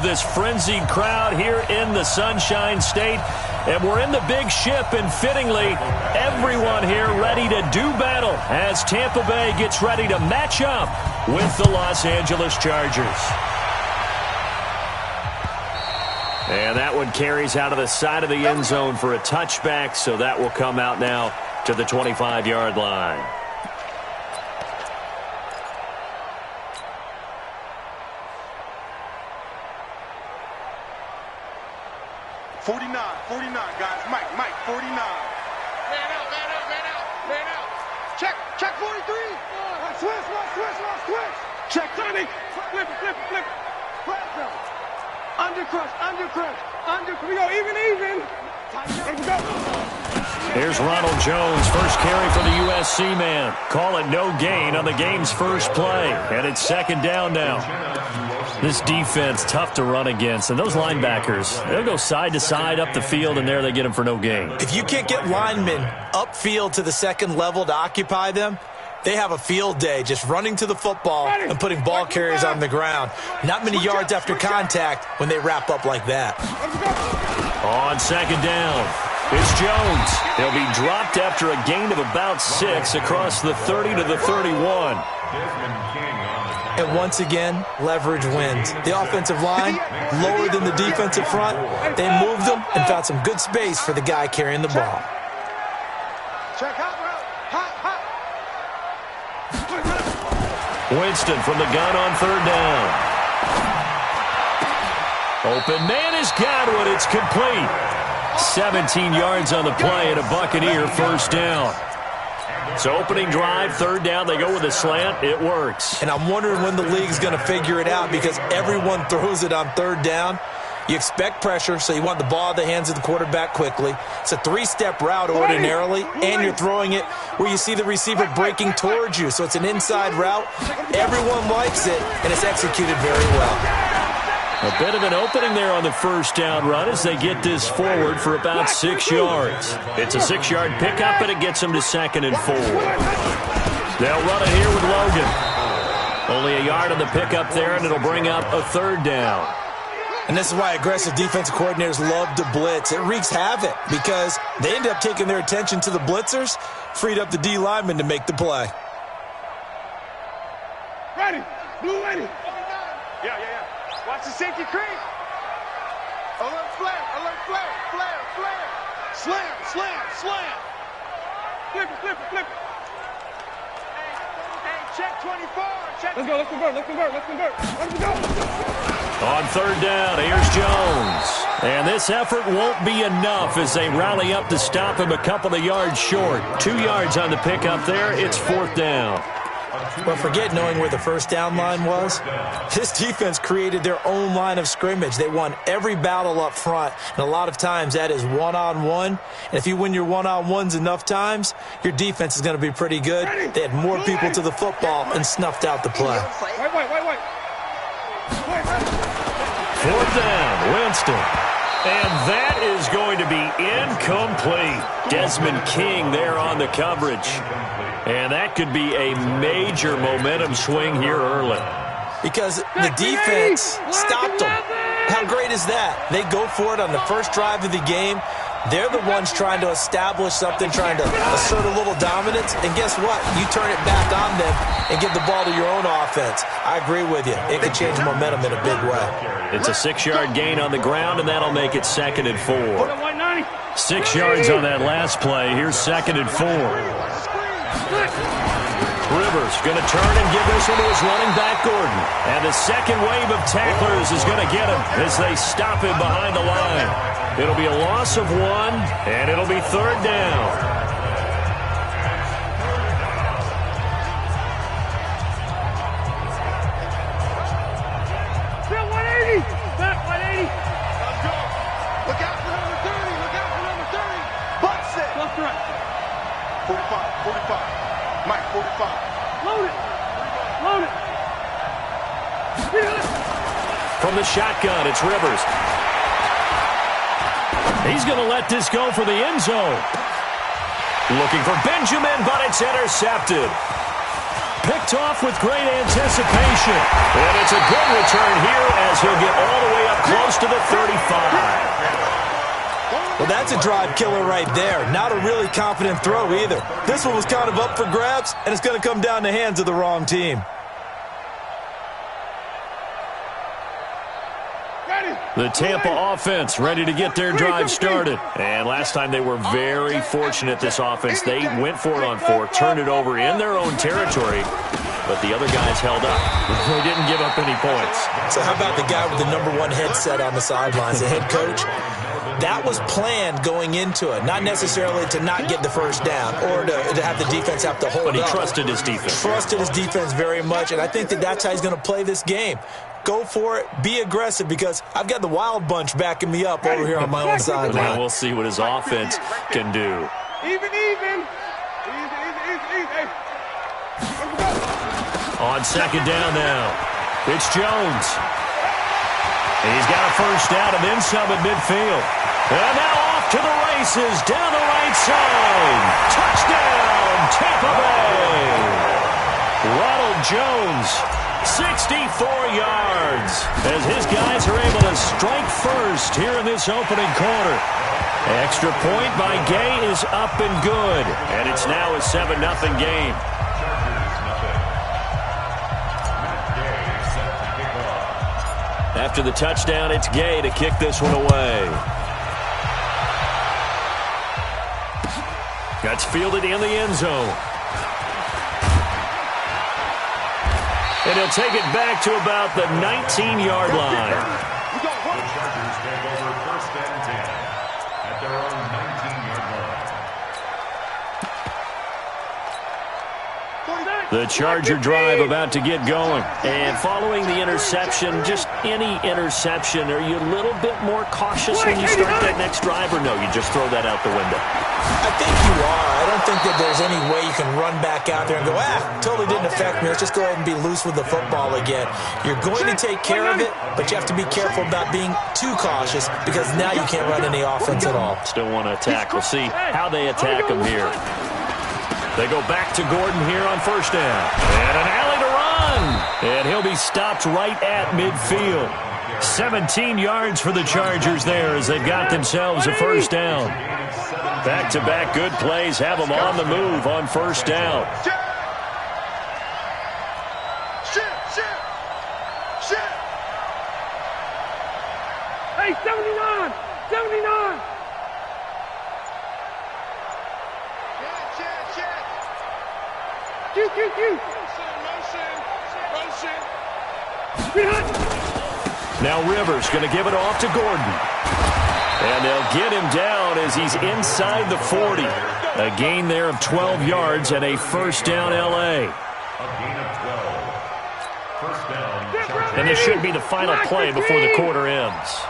This frenzied crowd here in the Sunshine State, and we're in the big ship, and fittingly, everyone here ready to do battle as Tampa Bay gets ready to match up with the Los Angeles Chargers. And that one carries out of the side of the end zone for a touchback, so that will come out now to the 25-yard line. 49, guys. Mike, 49. Man out. Check 43. Switch. Check 30. Flip. Under. We go even. Let's go. Here's Ronald Jones, first carry for the USC man. Call it no gain on the game's first play, and it's second down now. This defense, tough to run against, and those linebackers, they'll go side to side up the field, and there they get them for no gain. If you can't get linemen upfield to the second level to occupy them, they have a field day just running to the football and putting ball carriers on the ground. Not many yards after contact when they wrap up like that. On second down, it's Jones. He'll be dropped after a gain of about 6 across the 30 to the 31. And once again, leverage wins. The offensive line, lower than the defensive front. They moved them and found some good space for the guy carrying the ball. Winston from the gun on third down. Open man has got one. It's complete. 17 yards on the play and a Buccaneer first down. So opening drive, third down, they go with a slant. It works. And I'm wondering when the league's going to figure it out because everyone throws it on third down. You expect pressure, so you want the ball in the hands of the quarterback quickly. It's a 3-step route ordinarily, and you're throwing it where you see the receiver breaking towards you. So it's an inside route. Everyone likes it, and it's executed very well. A bit of an opening there on the first down run as they get this forward for about 6 yards. It's a 6-yard pickup, and it gets them to 2nd and 4. They'll run it here with Logan. Only a yard on the pickup there, and it'll bring up a third down. And this is why aggressive defensive coordinators love to blitz. It wreaks havoc because they end up taking their attention to the blitzers, freed up the D lineman to make the play. Ready. Blue ready. Yeah. Watch the safety creep. Alert flare. Slam. Flip. Hey, check 24. Let's convert. On third down, here's Jones. And this effort won't be enough as they rally up to stop him a couple of yards short. 2 yards on the pickup there. It's 4th down. But forget knowing where the first down line was. This defense created their own line of scrimmage. They won every battle up front, and a lot of times that is one-on-one. And if you win your one-on-ones enough times, your defense is going to be pretty good. They had more people to the football and snuffed out the play. Wait. 4th down, Winston. And that is going to be incomplete. Desmond King there on the coverage. And that could be a major momentum swing here early. Because the defense stopped them. How great is that? They go for it on the first drive of the game. They're the ones trying to establish something, trying to assert a little dominance. And guess what? You turn it back on them and give the ball to your own offense. I agree with you. It can change momentum in a big way. It's a 6-yard gain on the ground, and that'll make it 2nd and 4. 6 yards on that last play. Here's 2nd and 4. Rivers going to turn and give this one to his running back, Gordon. And the second wave of tacklers is going to get him as they stop him behind the line. It'll be a loss of 1, and it'll be 3rd down. Look out for number 30. Bucks it. 45. Mike, 45. Load it. From the shotgun, it's Rivers. He's going to let this go for the end zone. Looking for Benjamin, but it's intercepted. picked off with great anticipation. And it's a good return here as he'll get all the way up close to the 35. Well, that's a drive killer right there. Not a really confident throw either. This one was kind of up for grabs, and it's going to come down the hands of the wrong team. The Tampa offense ready to get their drive started. And last time they were very fortunate, this offense. They went for it on 4, turned it over in their own territory, but the other guys held up. They didn't give up any points. So how about the guy with the #1 headset on the sidelines, the head coach? That was planned going into it, not necessarily to not get the first down or to have the defense have to hold up. But he trusted his defense. Trusted his defense very much, and I think that's how he's going to play this game. Go for it. Be aggressive, because I've got the wild bunch backing me up over here on my own sideline. We'll see what his offense can do. Even. Easy. On second down now, it's Jones. And he's got a first down and then some at midfield. And now off to the races down the right side. Touchdown, Tampa Bay. Ronald Jones, 64 yards, as his guys are able to strike first here in this opening quarter. Extra point by Gay is up and good, and it's now a 7-0 game. After the touchdown, it's Gay to kick this one away. That's fielded in the end zone. And he'll take it back to about the 19-yard line. The Chargers take over 1st and 10 at their own 19-yard line. The Charger drive about to get going. And following the interception, just any interception, are you a little bit more cautious when you start that next drive, or no, you just throw that out the window? I think you are. I don't think that there's any way you can run back out there and go, totally didn't affect me. Let's just go ahead and be loose with the football again. You're going to take care of it, but you have to be careful about being too cautious, because now you can't run any offense at all. Still want to attack. We'll see how they attack him here. They go back to Gordon here on first down. And an alley to run. And he'll be stopped right at midfield. 17 yards for the Chargers there as they've got themselves a first down. Back-to-back good plays have them on the move on first down. Hey, 79! 79! Motion. Now Rivers going to give it off to Gordon. And they'll get him down as he's inside the 40. A gain there of 12 yards and a first down L.A. And this should be the final play before the quarter ends.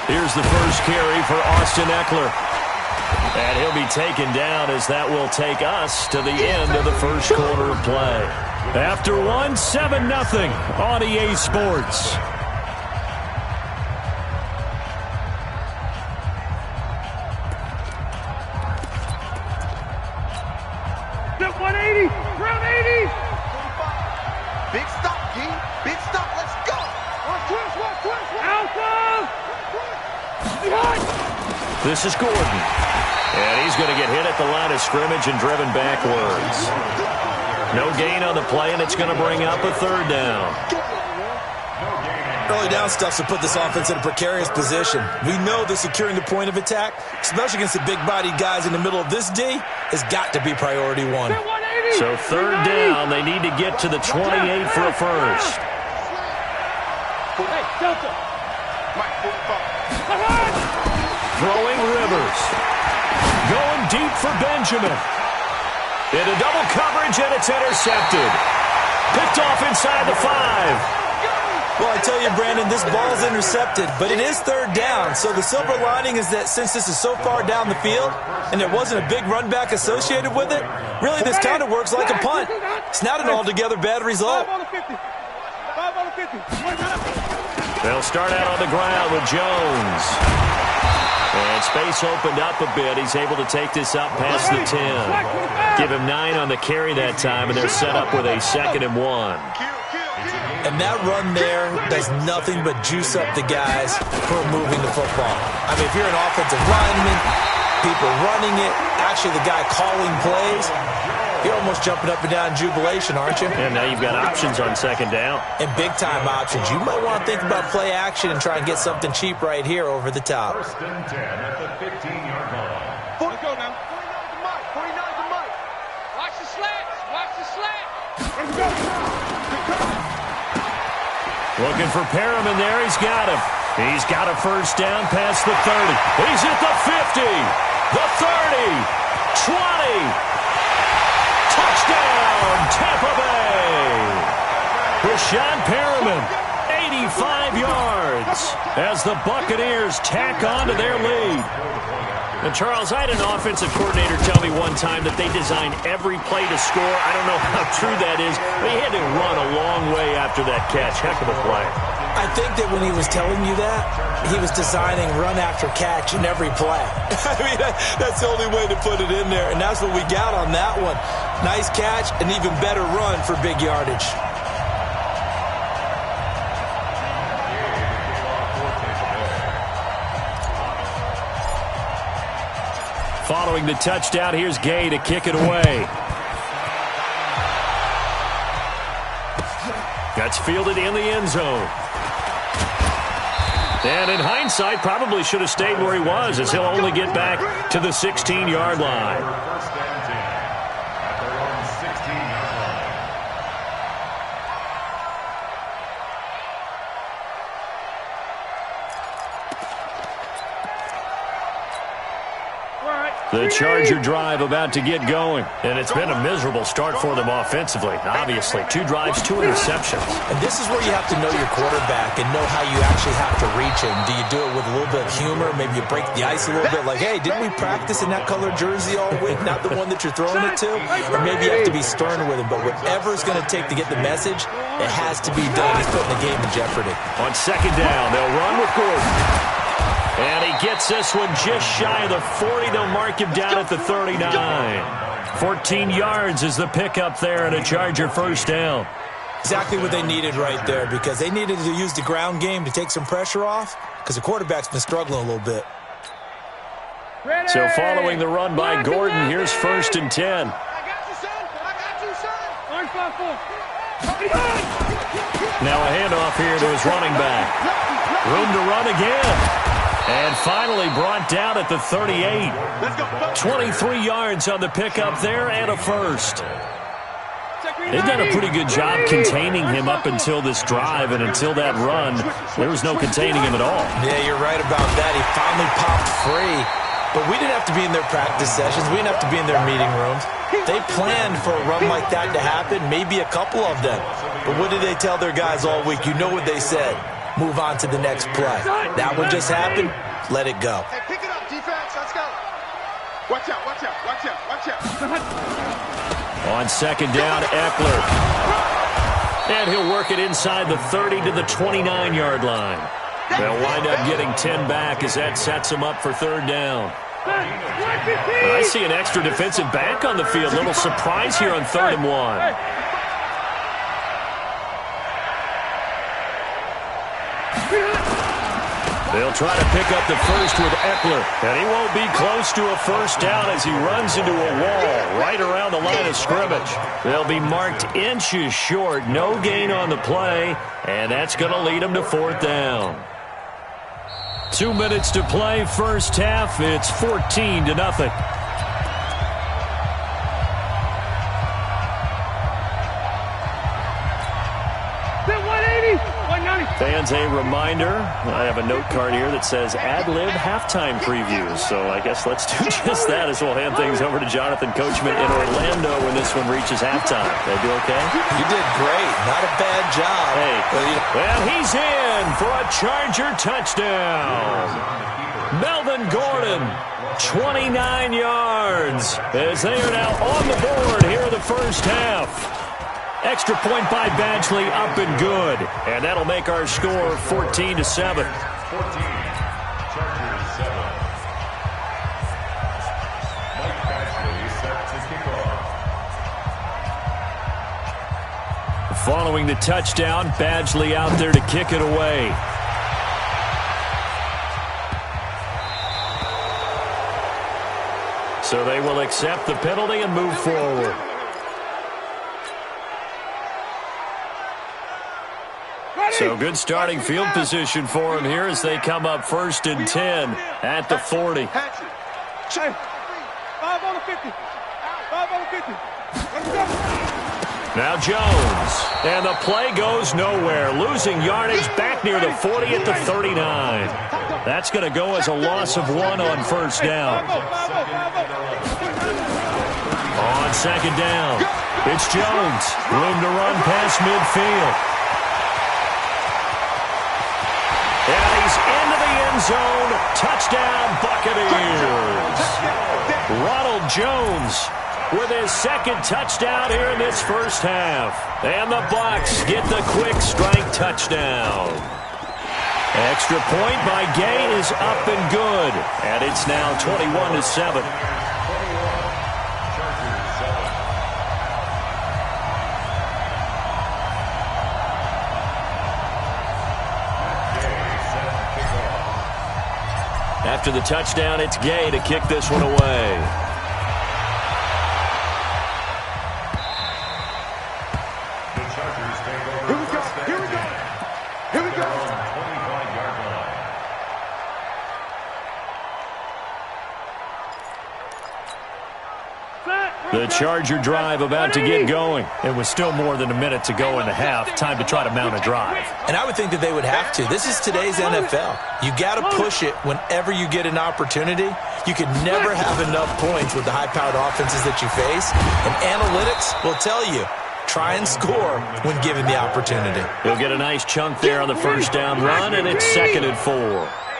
Here's the first carry for Austin Eckler. And he'll be taken down as that will take us to the end of the first quarter of play. After 7-0 on EA Sports. Step 180! Round 80! Big stop, King. Big stop. Let's go. Watch twist. Alpha! Behind! This is Gordon. And he's going to get hit at the line of scrimmage and driven backwards. No gain on the play, and it's going to bring up a third down. Early down stuff to put this offense in a precarious position. We know that securing the point of attack, especially against the big-bodied guys in the middle of this D, has got to be priority one. So third down, they need to get to the 28 for a first. Hey, Delta! Throwing Rivers. Going deep for Benjamin. Into double coverage, and it's intercepted. Picked off inside the 5. Well, I tell you, Brandon, this ball's intercepted, but it is third down. So the silver lining is that since this is so far down the field and there wasn't a big run back associated with it, really this kind of works like a punt. It's not an altogether bad result. 5 on the 50. 5 on the 50. They'll start out on the ground with Jones. And space opened up a bit. He's able to take this up past the 10. Give him 9 on the carry that time, and they're set up with a 2nd and 1. And that run there does nothing but juice up the guys who are moving the football. I mean, if you're an offensive lineman, people running it, actually the guy calling plays, you're almost jumping up and down in jubilation, aren't you? And now you've got options on 2nd down. And big-time options. You might want to think about play action and try and get something cheap right here over the top. 1st and 10 at the 15-yard line. Let's go now. 49 to Mike. Watch the slants. Watch the slants. Let's go. Looking for Perriman there. He's got him. He's got a 1st down past the 30. He's at the 50, the 30, 20. Touchdown, Tampa Bay. Rashawn Perriman, 85 yards as the Buccaneers tack on to their lead. And, Charles, I had an offensive coordinator tell me one time that they designed every play to score. I don't know how true that is, but he had to run a long way after that catch. Heck of a play. I think that when he was telling you that, he was designing run after catch in every play. I mean, that's the only way to put it in there, and that's what we got on that one. Nice catch, an even better run for big yardage. Following the touchdown, here's Gay to kick it away. That's fielded in the end zone. And in hindsight, probably should have stayed where he was, as he'll only get back to the 16-yard line. 1st and 10 at their own 16-yard line. The Charger drive about to get going. And it's been a miserable start for them offensively. Obviously, 2 drives, 2 interceptions. And this is where you have to know your quarterback and know how you actually have to reach him. Do you do it with a little bit of humor? Maybe you break the ice a little bit like, hey, didn't we practice in that color jersey all week? Not the one that you're throwing it to? Or maybe you have to be stern with him. But whatever it's going to take to get the message, it has to be done. He's putting the game in jeopardy. On 2nd down, they'll run with Gordon. And he gets this one just shy of the 40. They'll mark him down at the 39. 14 yards is the pickup there and a Charger 1st down. Exactly what they needed right there, because they needed to use the ground game to take some pressure off, because the quarterback's been struggling a little bit. Ready. So following the run by Gordon, here's 1st and 10. I got you, son. I got you, son. Orange 5-4. Now a handoff here to his running back. Room to run again. And finally brought down at the 38. 23 yards on the pickup there and a 1st. They've done a pretty good job containing him up until this drive, and until that run, there was no containing him at all. Yeah, you're right about that. He finally popped free. But we didn't have to be in their practice sessions. We didn't have to be in their meeting rooms. They planned for a run like that to happen, maybe a couple of them. But what did they tell their guys all week? You know what they said. Move on to the next play. That one just happened. Let it go. Hey, pick it up, defense. Let's go. Watch out, watch out, watch out, watch out. On 2nd down, Eckler. And he'll work it inside the 30 to the 29-yard line. They'll wind up getting 10 back as that sets them up for 3rd down. I see an extra defensive back on the field. Little surprise here on 3rd and 1. They'll try to pick up the 1st with Eckler, and he won't be close to a 1st down as he runs into a wall right around the line of scrimmage. They'll be marked inches short, no gain on the play, and that's going to lead them to 4th down. 2 minutes to play, 1st half. It's 14-0. Fans, a reminder, I have a note card here that says ad-lib halftime previews. So I guess let's do just that as we'll hand things over to Jonathan Coachman in Orlando when this one reaches halftime. They do okay? You did great. Not a bad job. Hey, well, he's in for a Charger touchdown. Melvin Gordon, 29 yards, as they are now on the board here in the 1st half. Extra point by Badgley, up and good. And that'll make our score 14-7. 14, Chargers 7. Following the touchdown, Badgley out there to kick it away. So they will accept the penalty and move forward. So good starting field position for him here as they come up 1st and 10 at the 40. 5 on the 50. 5 on the 50. Let's go. Now Jones, and the play goes nowhere, losing yardage back near the 40 at the 39. That's going to go as a loss of 1 on 1st down. On 2nd down, it's Jones. Room to run past midfield. And he's into the end zone. Touchdown, Buccaneers. Ronald Jones with his 2nd touchdown here in this first half. And the Bucs get the quick strike touchdown. Extra point by Gay is up and good. And it's now 21-7. After the touchdown, it's Gay to kick this one away. The Charger drive about to get going. It was still more than a minute to go in the half. Time to try to mount a drive. And I would think that they would have to. This is today's NFL. You got to push it whenever you get an opportunity. You can never have enough points with the high-powered offenses that you face. And analytics will tell you, try and score when given the opportunity. He'll get a nice chunk there on the 1st down run, and it's 2nd and 4.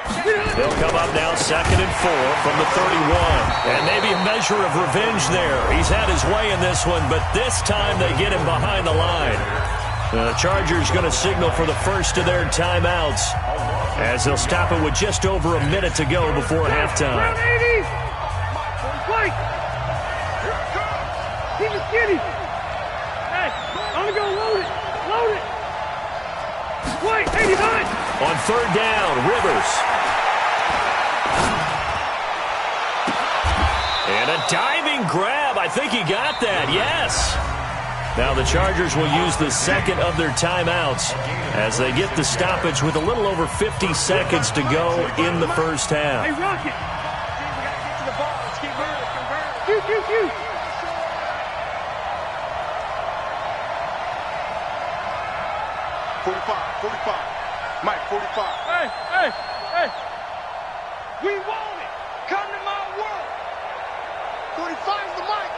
They'll come up now 2nd and 4 from the 31. And maybe a measure of revenge there. He's had his way in this one, but this time they get him behind the line. The Chargers going to signal for the first of their timeouts as they'll stop it with just over a minute to go before halftime. Keep it skinny. Hey, I'm going to go load it. Load it. Wait, 89. On 3rd down, Rivers. And a diving grab. I think he got that. Yes. Now the Chargers will use the 2nd of their timeouts as they get the stoppage with a little over 50 seconds to go in the first half. Hey, Rocket. We got to get to the ball. Let's keep moving. Shoot. 45. Mike, 45. Hey. We want it. Come to my world. 45's the mic.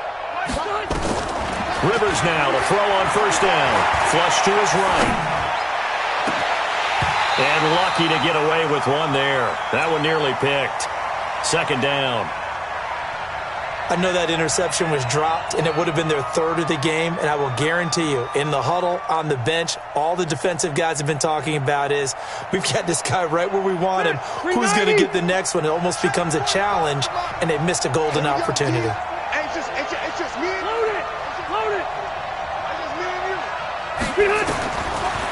Rivers now to throw on 1st down. Flush to his right. And lucky to get away with one there. That one nearly picked. 2nd down. I know that interception was dropped, and it would have been their 3rd of the game, and I will guarantee you, in the huddle, on the bench, all the defensive guys have been talking about is, we've got this guy right where we want him. Who's going to get the next one? It almost becomes a challenge, and they've missed a golden opportunity. It's just me and you. Load it. It's just me and you.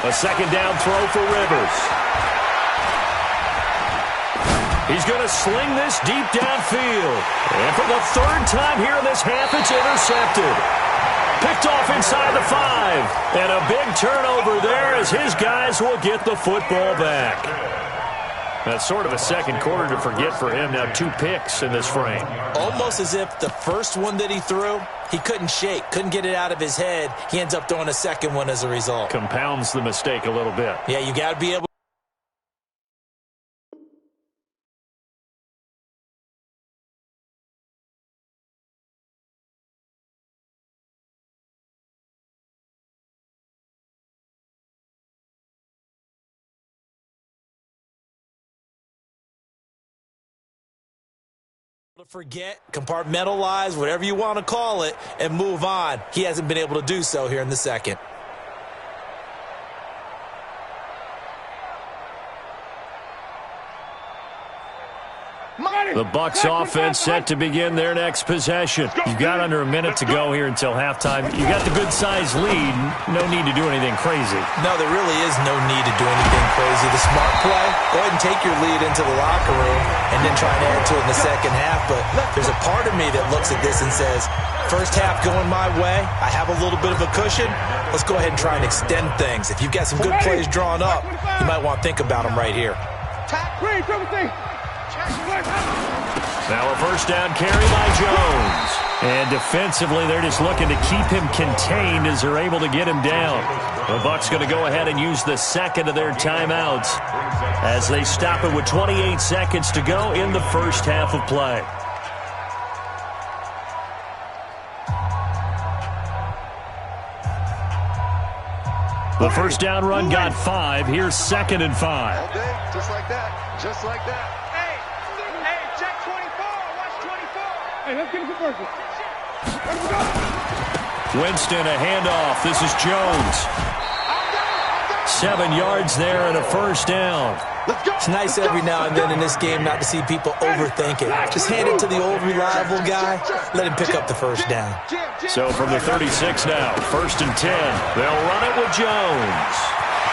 A 2nd down throw for Rivers. He's going to sling this deep downfield. And for the 3rd time here in this half, it's intercepted. Picked off inside the 5. And a big turnover there as his guys will get the football back. That's sort of a 2nd quarter to forget for him. Now 2 picks in this frame. Almost as if the first one that he threw, he couldn't shake, couldn't get it out of his head. He ends up throwing a 2nd one as a result. Compounds the mistake a little bit. Yeah, you got to be able to forget, compartmentalize, whatever you want to call it, and move on. He hasn't been able to do so here in the 2nd. The Bucs offense set to begin their next possession. You've got under a minute to go here until halftime. You got the good-sized lead. No need to do anything crazy. No, there really is no need to do anything crazy. The smart play, go ahead and take your lead into the locker room and then try and add to it in the second half. But there's a part of me that looks at this and says, first half going my way, I have a little bit of a cushion. Let's go ahead and try and extend things. If you've got some good plays drawn up, you might want to think about them right here. Now a first down carry by Jones. And defensively, they're just looking to keep him contained as they're able to get him down. The Bucs going to go ahead and use the second of their timeouts as they stop it with 28 seconds to go in the first half of play. The first down run got 5. Here's 2nd and 5. All day, just like that. Just like that. Hey, check 24. Watch 24. Hey, let's get it to Berkeley. Winston, a handoff. This is Jones. 7 yards there and a first down. It's nice every now and then in this game not to see people overthink it. Just hand it to the old reliable guy. Let him pick up the first down. So from the 36 now, 1st and 10. They'll run it with Jones.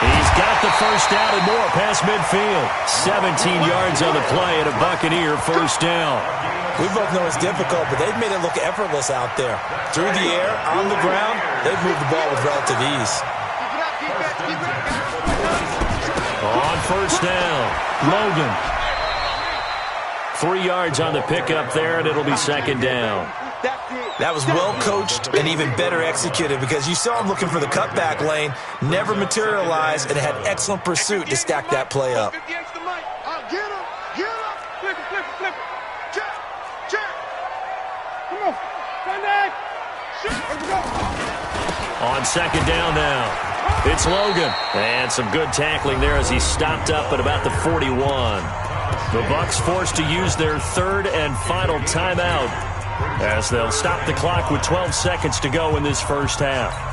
He's got the first down and more past midfield. 17 yards on the play and a Buccaneer first down. We both know it's difficult, but they've made it look effortless out there. Through the air, on the ground, they've moved the ball with relative ease. On first down, Logan. 3 yards on the pickup there, and it'll be 2nd down. That was well coached and even better executed because you saw him looking for the cutback lane, never materialized, and had excellent pursuit to stack that play up. On 2nd down now, it's Logan. And some good tackling there as he stopped up at about the 41. The Bucs forced to use their 3rd and final timeout as they'll stop the clock with 12 seconds to go in this first half.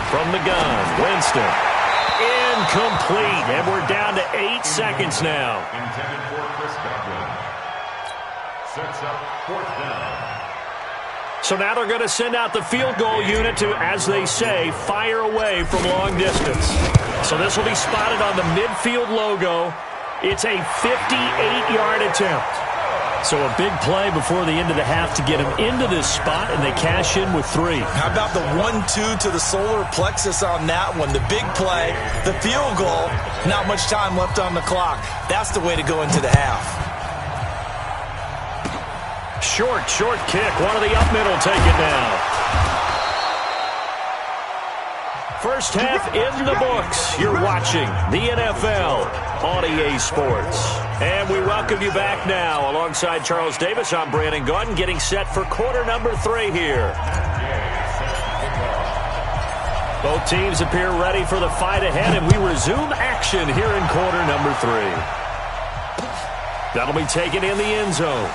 From the gun, Winston. Incomplete, and we're down to 8 seconds now. Intended for Chris Godwin. Sets up 4th down. So now they're going to send out the field goal unit to, as they say, fire away from long distance. So this will be spotted on the midfield logo. It's a 58-yard attempt. So a big play before the end of the half to get him into this spot, and they cash in with 3. How about the 1-2 to the solar plexus on that one? The big play, the field goal, not much time left on the clock. That's the way to go into the half. Short kick. One of the up middle take it down. First half in the books. You're watching the NFL on EA Sports. And we welcome you back now. Alongside Charles Davis, I'm Brandon Gordon, getting set for quarter number 3 here. Both teams appear ready for the fight ahead, and we resume action here in quarter number 3. That'll be taken in the end zone.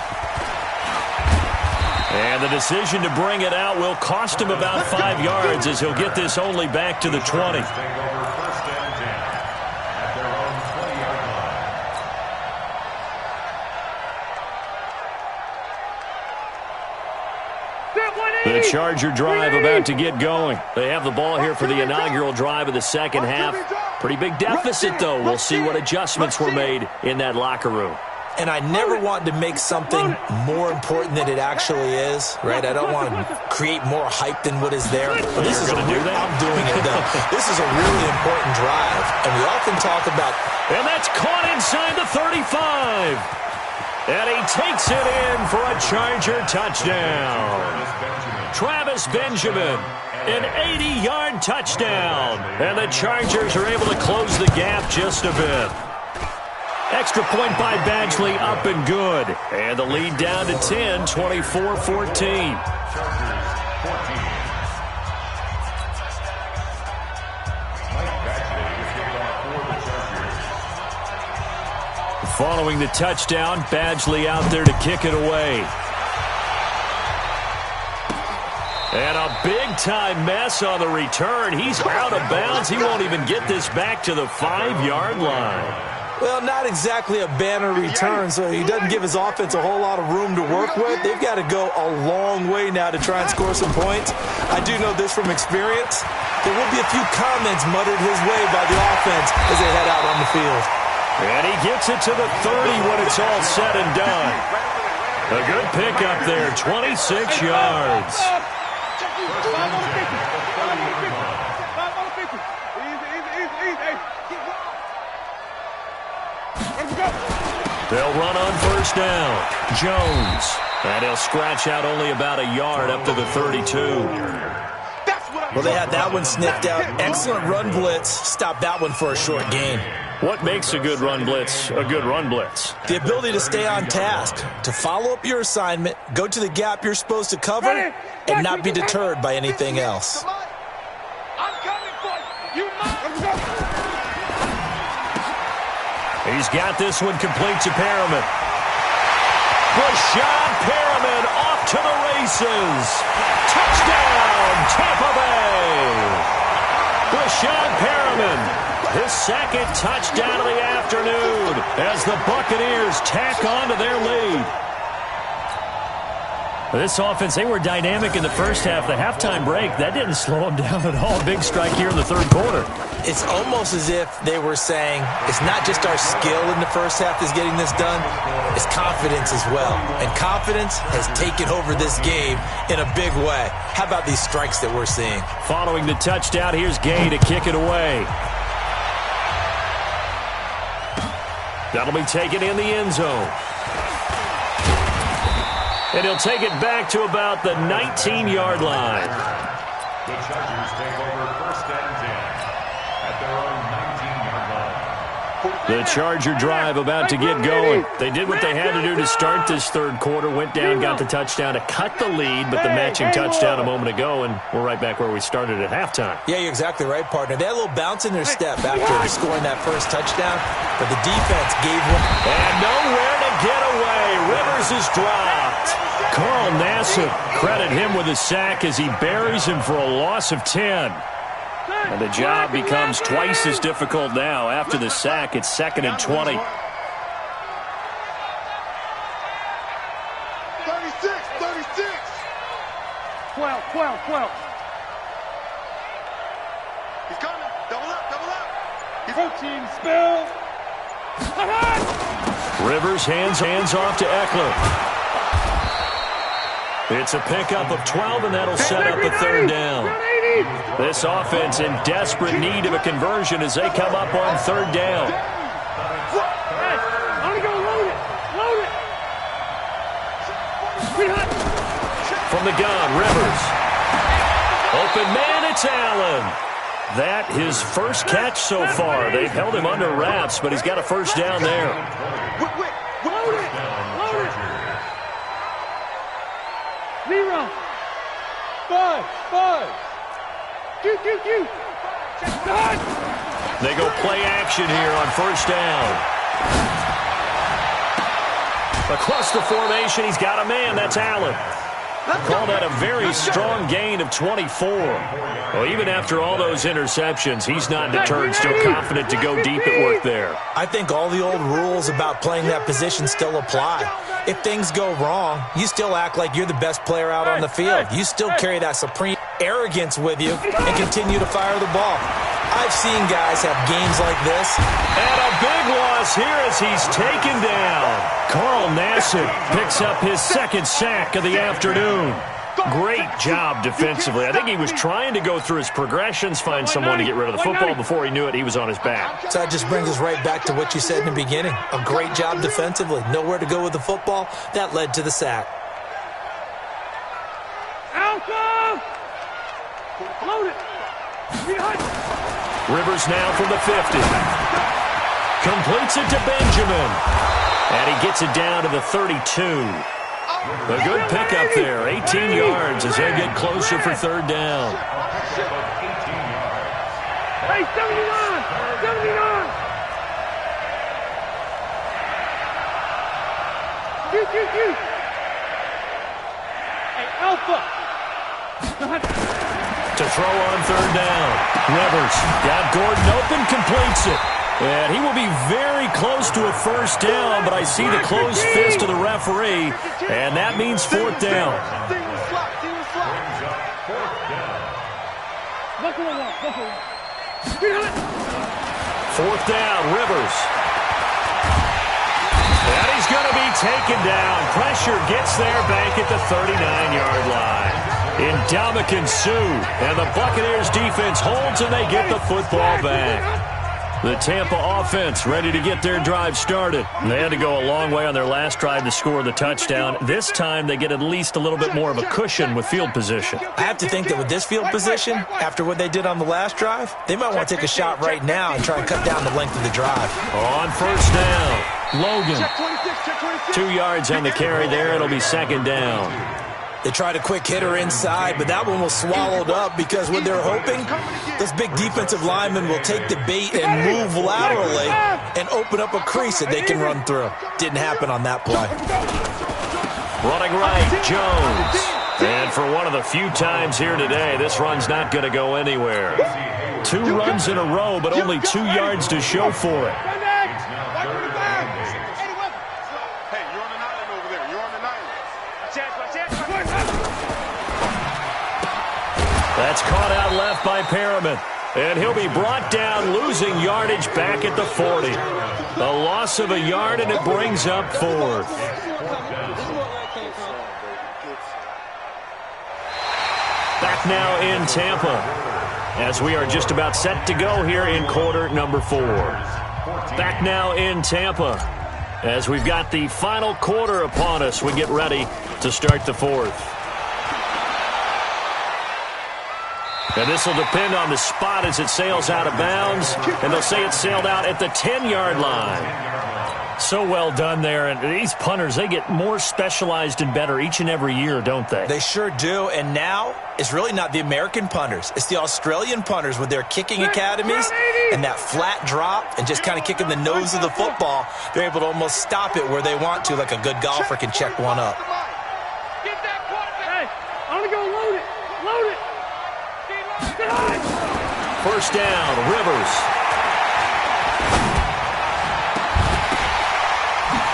And the decision to bring it out will cost him about 5 yards as he'll get this only back to the 20. The Charger drive about to get going. They have the ball here for the inaugural drive of the second half. Pretty big deficit, though. We'll see what adjustments were made in that locker room. And I never want to make something more important than it actually is, right? I don't want to create more hype than what is there. But this is going to do that? I'm doing it, though. This is a really important drive. And we often talk about... And that's caught inside the 35. And he takes it in for a Charger touchdown. Travis Benjamin, an 80-yard touchdown. And the Chargers are able to close the gap just a bit. Extra point by Badgley, up and good. And the lead down to 10, 24-14. Following the touchdown, Badgley out there to kick it away. And a big-time mess on the return. He's out of bounds. He won't even get this back to the 5-yard line. Well, not exactly a banner return, so he doesn't give his offense a whole lot of room to work with. They've got to go a long way now to try and score some points. I do know this from experience. There will be a few comments muttered his way by the offense as they head out on the field. And he gets it to the 30 when it's all said and done. A good pickup there, 26 yards. They'll run on first down. Jones. And he'll scratch out only about a yard up to the 32. Well, they had that one sniffed out. Excellent run blitz. Stopped that one for a short gain. What makes a good run blitz a good run blitz? The ability to stay on task, to follow up your assignment, go to the gap you're supposed to cover, and not be deterred by anything else. He's got this one complete to Perriman. Rashad Perriman off to the races. Touchdown, Tampa Bay. Rashad Perriman, his second touchdown of the afternoon as the Buccaneers tack on to their lead. This offense, they were dynamic in the first half. The halftime break, that didn't slow them down at all. Big strike here in the third quarter. It's almost as if they were saying, it's not just our skill in the first half that's getting this done, it's confidence as well. And confidence has taken over this game in a big way. How about these strikes that we're seeing? Following the touchdown, here's Gay to kick it away. That'll be taken in the end zone. And he'll take it back to about the 19-yard line. The Chargers take over first and 10 at their own 19-yard line. The Charger drive about to get going. They did what they had to do to start this third quarter. Went down, got the touchdown to cut the lead, but the matching touchdown a moment ago, and we're right back where we started at halftime. Yeah, you're exactly right, partner. They had a little bounce in their step after scoring that first touchdown, but the defense gave one. And nowhere to get away. Rivers is dropped. Carl Nassib, credit him with a sack as he buries him for a loss of 10. And the job becomes twice as difficult now. After the sack, it's 2nd and 20. 36. He's coming. Double up. Protein spill. Rivers hands off to Eckler. It's a pickup of 12, and that'll set up a third down. This offense in desperate need of a conversion as they come up on third down. Hey, I'm going to go load it. From the gun, Rivers. Open man, it's Allen. That his first catch so far. They've held him under wraps, but he's got a first down there. Load it. Zero. Five. Q. They go play action here on first down. Across the formation, he's got a man. That's Allen. Call that a very strong gain of 24. Well, even after all those interceptions, he's not deterred, still confident to go deep at work there. I think all the old rules about playing that position still apply. If things go wrong, you still act like you're the best player out on the field. You still carry that supreme arrogance with you and continue to fire the ball. I've seen guys have games like this. And a big loss here as he's taken down. Carl Nassib picks up his second sack of the afternoon. Great job defensively. I think he was trying to go through his progressions, find someone to get rid of the football. Before he knew it, he was on his back. So that just brings us right back to what you said in the beginning. A great job defensively. Nowhere to go with the football. That led to the sack. Alpha! Load it! Rivers now from the 50. Completes it to Benjamin. And he gets it down to the 32. A good pickup there. 18 yards as they get closer for third down. Hey, 79! 79! Shoot! Hey, Alpha! To throw on third down. Rivers got Gordon open, completes it. And he will be very close to a first down, but I see the closed fist of the referee, and that means fourth down. Fourth down, Rivers. And he's going to be taken down. Pressure gets there back at the 39-yard line. Ndamukong Suh, and the Buccaneers defense holds, and they get the football back. The Tampa offense ready to get their drive started. They had to go a long way on their last drive to score the touchdown. This time they get at least a little bit more of a cushion with field position. I have to think that with this field position, after what they did on the last drive, they might want to take a shot right now and try and cut down the length of the drive. On first down, Logan. 2 yards on the carry there. It'll be second down. They tried a quick hitter inside, but that one was swallowed up because what they're hoping, this big defensive lineman will take the bait and move laterally and open up a crease that they can run through. Didn't happen on that play. Running right, Jones. And for one of the few times here today, this run's not going to go anywhere. 2 runs in a row, but only 2 yards to show for it. That's caught out left by Perriman. And he'll be brought down, losing yardage back at the 40. A loss of a yard, and it brings up fourth. Back now in Tampa, as we are just about set to go here in quarter number 4. Back now in Tampa, as we've got the final quarter upon us. We get ready to start the fourth. And this will depend on the spot as it sails out of bounds. And they'll say it sailed out at the 10-yard line. So well done there. And these punters, they get more specialized and better each and every year, don't they? They sure do. And now it's really not the American punters. It's the Australian punters with their kicking academies and that flat drop and just kind of kicking the nose of the football. They're able to almost stop it where they want to, like a good golfer can check one up. Hey, I'm going to go load it. Load it. First down, Rivers.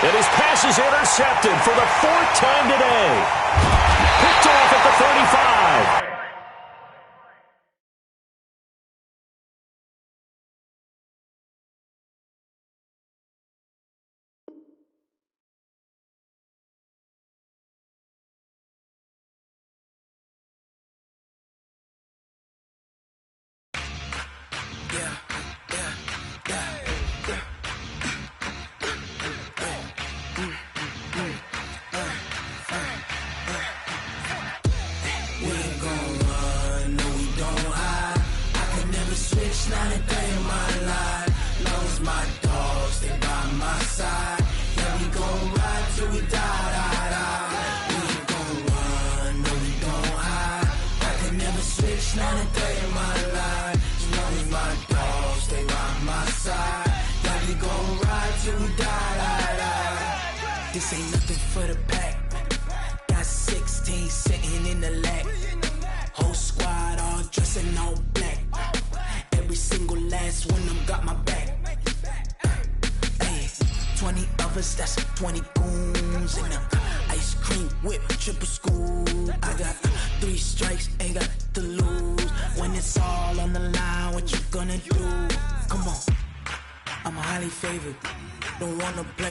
And his pass is intercepted for the 4th time today. Picked off at the 35. This ain't nothing for the pack. Got 16 sitting in the lap. Whole squad all dressing all black. Every single last one of them got my back. Hey, 20 of us, that's 20 goons in them. Ice cream whip, triple scoop. I got 3 strikes, ain't got to lose. When it's all on the line, what you gonna do? Come on, I'm highly favored. Don't wanna play